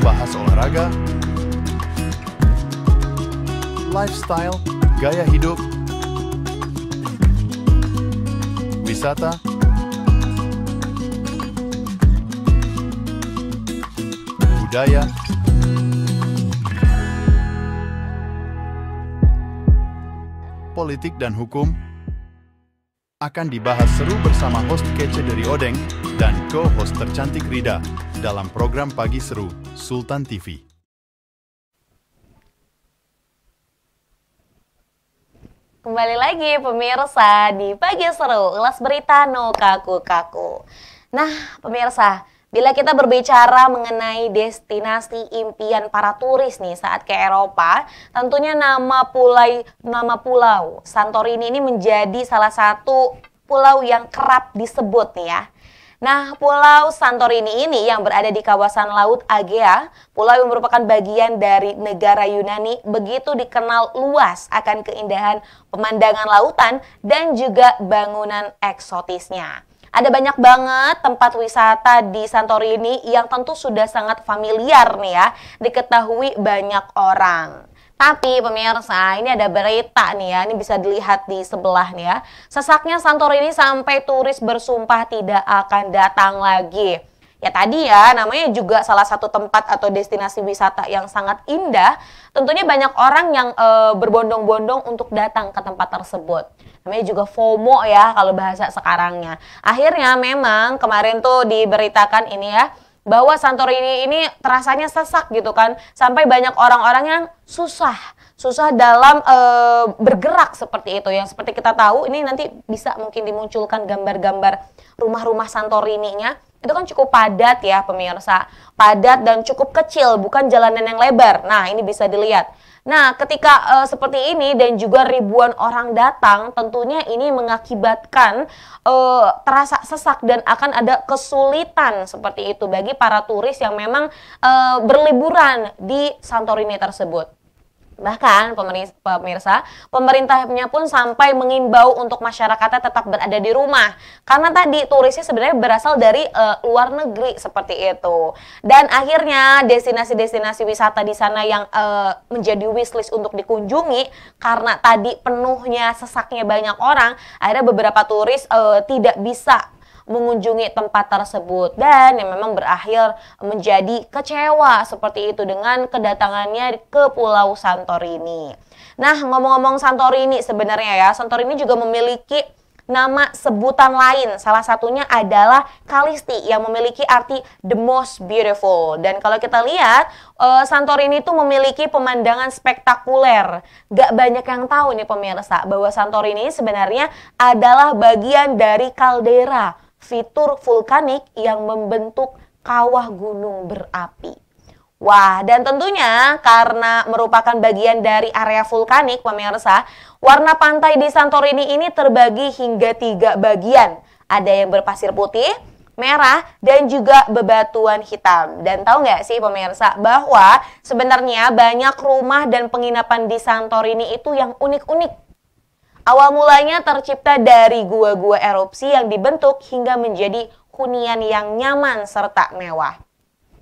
bahas olahraga, lifestyle, gaya hidup, wisata, budaya, politik dan hukum akan dibahas seru bersama host kece dari Odeng dan co-host tercantik Rida dalam program Pagi Seru Sultan TV. Kembali lagi pemirsa di Pagi Seru, ulas berita no kaku-kaku. Nah pemirsa, bila kita berbicara mengenai destinasi impian para turis nih saat ke Eropa, tentunya nama pulau Santorini ini menjadi salah satu pulau yang kerap disebut nih ya. Nah, Pulau Santorini ini yang berada di kawasan Laut Egea, pulau yang merupakan bagian dari negara Yunani, begitu dikenal luas akan keindahan pemandangan lautan dan juga bangunan eksotisnya. Ada banyak banget tempat wisata di Santorini yang tentu sudah sangat familiar nih ya, diketahui banyak orang. Tapi pemirsa, ini ada berita nih ya, ini bisa dilihat di sebelah nih ya. Sesaknya Santorini sampai turis bersumpah tidak akan datang lagi. Ya tadi ya, namanya juga salah satu tempat atau destinasi wisata yang sangat indah. Tentunya banyak orang yang berbondong-bondong untuk datang ke tempat tersebut. Namanya juga FOMO ya kalau bahasa sekarangnya. Akhirnya memang kemarin tuh diberitakan ini ya, bahwa Santorini ini terasanya sesak gitu kan, sampai banyak orang-orang yang susah dalam bergerak seperti itu. Yang seperti kita tahu ini nanti bisa mungkin dimunculkan gambar-gambar rumah-rumah Santorininya, itu kan cukup padat ya pemirsa, padat dan cukup kecil, bukan jalanan yang lebar. Nah ini bisa dilihat. Nah, ketika seperti ini dan juga ribuan orang datang, tentunya ini mengakibatkan terasa sesak dan akan ada kesulitan seperti itu bagi para turis yang memang berliburan di Santorini tersebut. Bahkan pemirsa, pemerintahnya pun sampai mengimbau untuk masyarakatnya tetap berada di rumah. Karena tadi turisnya sebenarnya berasal dari luar negeri seperti itu. Dan akhirnya destinasi-destinasi wisata di sana yang menjadi wishlist untuk dikunjungi, karena tadi penuhnya sesaknya banyak orang, akhirnya beberapa turis tidak bisa mengunjungi tempat tersebut dan yang memang berakhir menjadi kecewa seperti itu dengan kedatangannya ke Pulau Santorini. Nah, ngomong-ngomong Santorini sebenarnya ya, Santorini juga memiliki nama sebutan lain, salah satunya adalah Kalisti yang memiliki arti the most beautiful. Dan kalau kita lihat, Santorini itu memiliki pemandangan spektakuler. Gak banyak yang tahu nih pemirsa bahwa Santorini sebenarnya adalah bagian dari kaldera, fitur vulkanik yang membentuk kawah gunung berapi. Wah, dan tentunya karena merupakan bagian dari area vulkanik, pemirsa, warna pantai di Santorini ini terbagi hingga 3 bagian. Ada yang berpasir putih, merah, dan juga bebatuan hitam. Dan tahu nggak sih pemirsa bahwa sebenarnya banyak rumah dan penginapan di Santorini itu yang unik-unik. Awal mulanya tercipta dari gua-gua erupsi yang dibentuk hingga menjadi hunian yang nyaman serta mewah.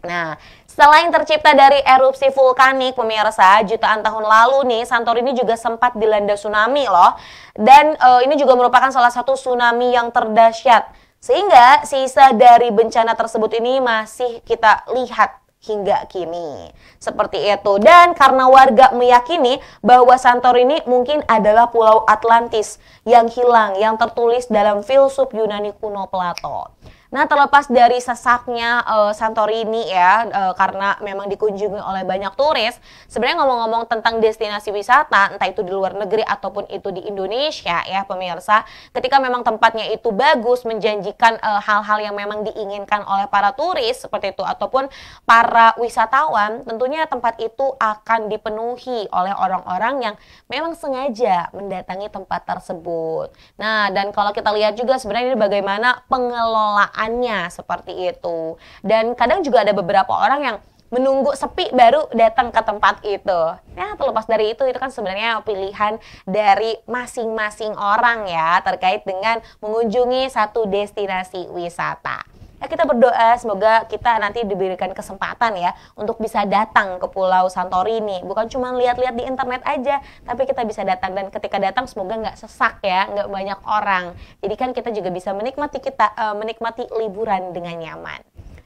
Nah, selain tercipta dari erupsi vulkanik, pemirsa, jutaan tahun lalu nih, Santorini juga sempat dilanda tsunami loh. Dan ini juga merupakan salah satu tsunami yang terdahsyat. Sehingga sisa dari bencana tersebut ini masih kita lihat hingga kini. Seperti itu. Dan karena warga meyakini bahwa Santorini mungkin adalah pulau Atlantis yang hilang, yang tertulis dalam filsuf Yunani kuno Plato. Nah, terlepas dari sesaknya Santorini ya, karena memang dikunjungi oleh banyak turis, sebenarnya ngomong-ngomong tentang destinasi wisata, entah itu di luar negeri ataupun itu di Indonesia ya pemirsa, ketika memang tempatnya itu bagus, menjanjikan hal-hal yang memang diinginkan oleh para turis seperti itu, ataupun para wisatawan, tentunya tempat itu akan dipenuhi oleh orang-orang yang memang sengaja mendatangi tempat tersebut. Nah, dan kalau kita lihat juga sebenarnya ini bagaimana pengelolaan seperti itu. Dan kadang juga ada beberapa orang yang menunggu sepi baru datang ke tempat itu. Ya, terlepas dari itu kan sebenarnya pilihan dari masing-masing orang ya terkait dengan mengunjungi satu destinasi wisata. Ya kita berdoa semoga kita nanti diberikan kesempatan ya untuk bisa datang ke Pulau Santorini. Bukan cuma lihat-lihat di internet aja, tapi kita bisa datang, dan ketika datang semoga nggak sesak ya, nggak banyak orang. Jadi kan kita juga bisa menikmati liburan dengan nyaman.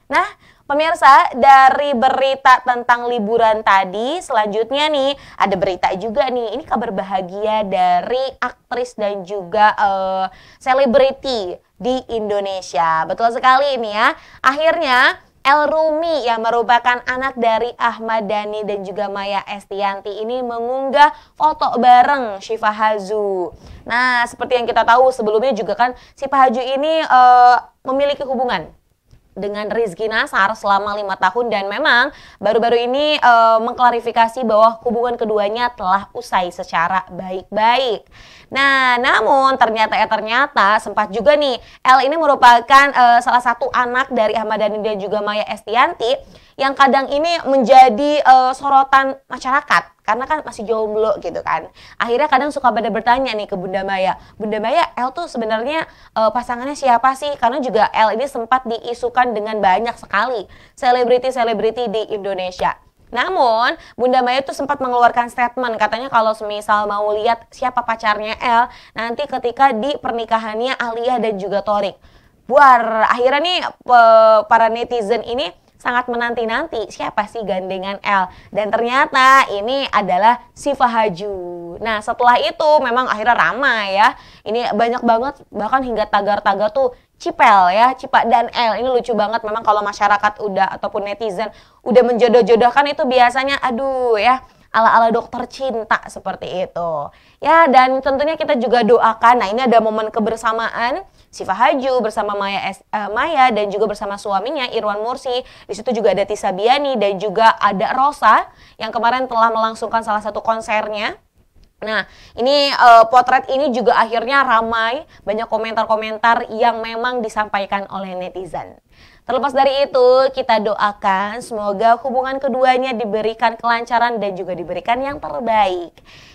Nah, pemirsa, dari berita tentang liburan tadi, selanjutnya nih ada berita juga nih. Ini kabar bahagia dari aktris dan juga selebriti di Indonesia. Betul sekali ini ya. Akhirnya El Rumi yang merupakan anak dari Ahmad Dhani dan juga Maya Estianty ini mengunggah foto bareng Syifa Hazu. Nah, seperti yang kita tahu sebelumnya juga kan Syifa Hazu ini memiliki hubungan dengan Rizky Nasar selama 5 tahun, dan memang baru-baru ini mengklarifikasi bahwa hubungan keduanya telah usai secara baik-baik. Nah, namun ternyata sempat juga nih El ini merupakan salah satu anak dari Ahmad Dhani dan juga Maya Estianty yang kadang ini menjadi sorotan masyarakat karena kan masih jomblo gitu kan. Akhirnya kadang suka pada bertanya nih ke Bunda Maya, Bunda Maya, El tuh sebenarnya pasangannya siapa sih? Karena juga El ini sempat diisukan dengan banyak sekali selebriti-selebriti di Indonesia. Namun Bunda Maya tuh sempat mengeluarkan statement, katanya kalau semisal mau lihat siapa pacarnya El nanti ketika di pernikahannya Alia dan juga Thorik. Buar, akhirnya nih para netizen ini sangat menanti-nanti siapa sih gandengan El, dan ternyata ini adalah Syifa Hazu. Nah, setelah itu memang akhirnya ramai ya. Ini banyak banget, bahkan hingga tagar-tagar tuh Cipel ya, Cipa dan El. Ini lucu banget memang kalau masyarakat udah ataupun netizen udah menjodoh-jodohkan itu biasanya aduh ya, ala-ala dokter cinta seperti itu. Ya, dan tentunya kita juga doakan. Nah, ini ada momen kebersamaan Syifa Hazu bersama Maya dan juga bersama suaminya Irwan Mursi. Di situ juga ada Tisa Biani dan juga ada Rosa yang kemarin telah melangsungkan salah satu konsernya. Nah, ini potret ini juga akhirnya ramai, banyak komentar-komentar yang memang disampaikan oleh netizen. Terlepas dari itu, kita doakan semoga hubungan keduanya diberikan kelancaran dan juga diberikan yang terbaik.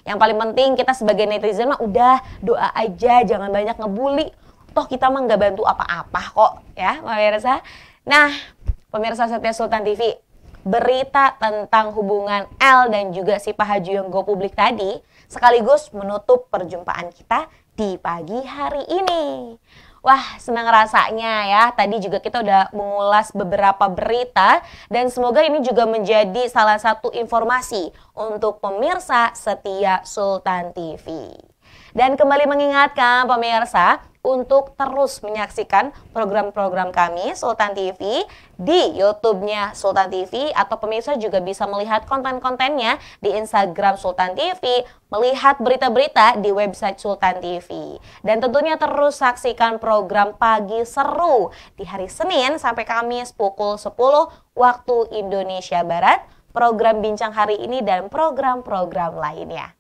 Yang paling penting kita sebagai netizen mah udah doa aja, jangan banyak ngebully. Toh kita mah nggak bantu apa-apa kok ya pemirsa. Nah, pemirsa setia Sultan TV, berita tentang hubungan El dan juga Syifa Hazu yang go publik tadi sekaligus menutup perjumpaan kita di pagi hari ini. Wah, senang rasanya ya. Tadi juga kita udah mengulas beberapa berita dan semoga ini juga menjadi salah satu informasi untuk pemirsa setia Sultan TV. Dan kembali mengingatkan pemirsa untuk terus menyaksikan program-program kami Sultan TV di YouTube-nya Sultan TV, atau pemirsa juga bisa melihat konten-kontennya di Instagram Sultan TV, melihat berita-berita di website Sultan TV. Dan tentunya terus saksikan program Pagi Seru di hari Senin sampai Kamis pukul 10 waktu Indonesia Barat, program Bincang Hari Ini dan program-program lainnya.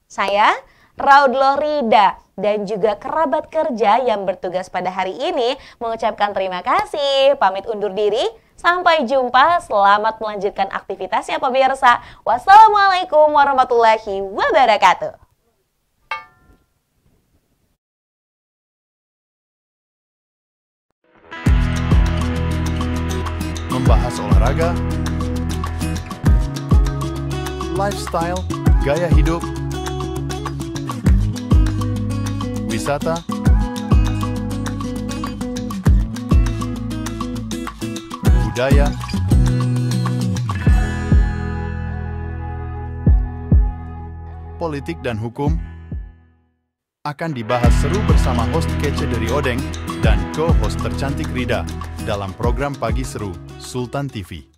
Saya Raudlo Rida dan juga kerabat kerja yang bertugas pada hari ini mengucapkan terima kasih, pamit undur diri, sampai jumpa, selamat melanjutkan aktivitasnya pemirsa. Wassalamualaikum warahmatullahi wabarakatuh. Membahas olahraga, lifestyle, gaya hidup, wisata, budaya, politik dan hukum akan dibahas seru bersama host kece dari Odeng dan co-host tercantik Rida dalam program Pagi Seru Sultan TV.